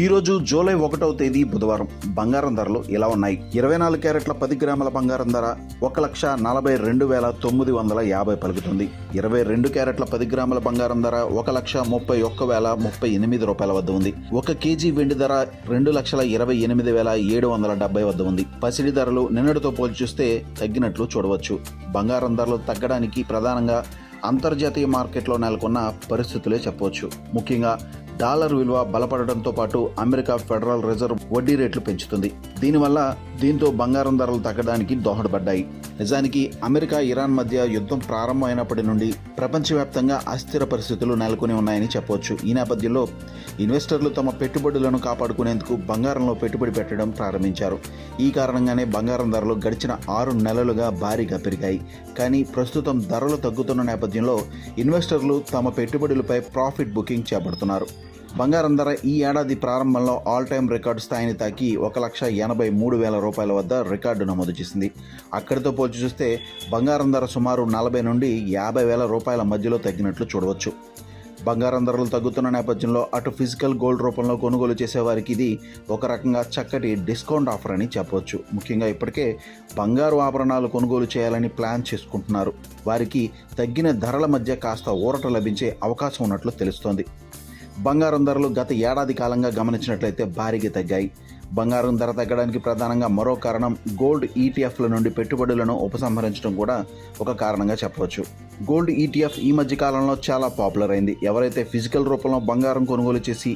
ఈరోజు జూలై 1వ తేదీ బుధవారం బంగారం ధరలు ఇలా ఉన్నాయి. 24 క్యారెట్ల 10 గ్రాముల బంగారం ధర 1,42,950 పలుకుతుంది. 22 క్యారెట్ల 10 గ్రాముల బంగారం ధర 1,31,038 రూపాయల వద్ద ఉంది. 1 కేజీ వెండి ధర 2,28,770 వద్ద ఉంది. పసిడి ధరలు నిన్నటితో పోల్చి చూస్తే తగ్గినట్లు చూడవచ్చు. బంగారం ధరలు తగ్గడానికి ప్రధానంగా అంతర్జాతీయ మార్కెట్లో నెలకొన్న పరిస్థితులే చెప్పవచ్చు. ముఖ్యంగా డాలర్ విలువ బలపడడంతో పాటు అమెరికా ఫెడరల్ రిజర్వ్ వడ్డీ రేట్లు పెంచుతుంది. దీంతో బంగారం ధరలు తగ్గడానికి దోహదపడ్డాయి. నిజానికి అమెరికా ఇరాన్ మధ్య యుద్ధం ప్రారంభమైనప్పటి నుండి ప్రపంచవ్యాప్తంగా అస్థిర పరిస్థితులు నెలకొని ఉన్నాయని చెప్పవచ్చు. ఈ నేపథ్యంలో ఇన్వెస్టర్లు తమ పెట్టుబడులను కాపాడుకునేందుకు బంగారంలో పెట్టుబడి పెట్టడం ప్రారంభించారు. ఈ కారణంగానే బంగారం ధరలు గడిచిన 6 నెలలుగా భారీగా పెరిగాయి. కానీ ప్రస్తుతం ధరలు తగ్గుతున్న నేపథ్యంలో ఇన్వెస్టర్లు తమ పెట్టుబడులపై ప్రాఫిట్ బుకింగ్ చేపడుతున్నారు. బంగారం ధర ఈ ఏడాది ప్రారంభంలో ఆల్ టైమ్ రికార్డు స్థాయిని తాకి 1,83,000 రూపాయల వద్ద రికార్డు నమోదు చేసింది. అక్కడితో పోల్చి చూస్తే బంగారం ధర సుమారు 40 నుండి 50,000 రూపాయల మధ్యలో తగ్గినట్లు చూడవచ్చు. బంగారం ధరలు తగ్గుతున్న నేపథ్యంలో అటు ఫిజికల్ గోల్డ్ రూపంలో కొనుగోలు చేసేవారికి ఇది ఒక రకంగా చక్కటి డిస్కౌంట్ ఆఫర్ అని చెప్పవచ్చు. ముఖ్యంగా ఇప్పటికే బంగారు ఆభరణాలు కొనుగోలు చేయాలని ప్లాన్ చేసుకుంటున్నారు వారికి తగ్గిన ధరల మధ్య కాస్త ఊరట లభించే అవకాశం ఉన్నట్లు తెలుస్తోంది. బంగారం ధరలు గత ఏడాది కాలంగా గమనించినట్లయితే భారీగా తగ్గాయి. బంగారం ధర తగ్గడానికి ప్రధానంగా మరో కారణం గోల్డ్ ఈటీఎఫ్ల నుండి పెట్టుబడులను ఉపసంహరించడం కూడా ఒక కారణంగా చెప్పవచ్చు. గోల్డ్ ఈటీఎఫ్ ఈ మధ్య కాలంలో చాలా పాపులర్ అయింది. ఎవరైతే ఫిజికల్ రూపంలో బంగారం కొనుగోలు చేసి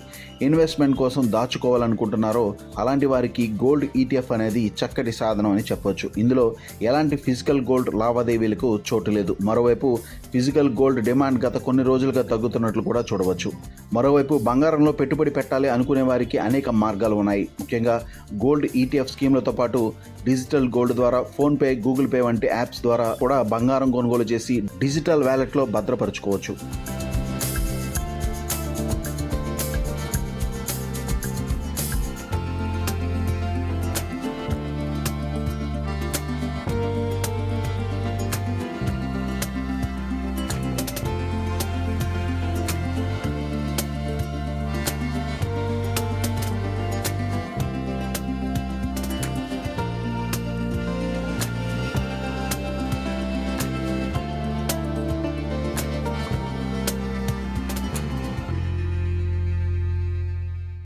ఇన్వెస్ట్మెంట్ కోసం దాచుకోవాలనుకుంటున్నారో అలాంటి వారికి గోల్డ్ ఈటీఎఫ్ అనేది చక్కటి సాధనం అని చెప్పవచ్చు. ఇందులో ఎలాంటి ఫిజికల్ గోల్డ్ లావాదేవీలకు చోటు లేదు. మరోవైపు ఫిజికల్ గోల్డ్ డిమాండ్ గత కొన్ని రోజులుగా తగ్గుతున్నట్లు కూడా చూడవచ్చు. మరోవైపు బంగారంలో పెట్టుబడి పెట్టాలి అనుకునే వారికి అనేక మార్గాలు ఉన్నాయి. ముఖ్యంగా గోల్డ్ ఈటీఎఫ్ స్కీమ్లతో పాటు డిజిటల్ గోల్డ్ ద్వారా ఫోన్పే, గూగుల్ పే వంటి యాప్స్ ద్వారా కూడా బంగారం కొనుగోలు చేసి డిజిటల్ వ్యాలెట్లో భద్రపరచుకోవచ్చు.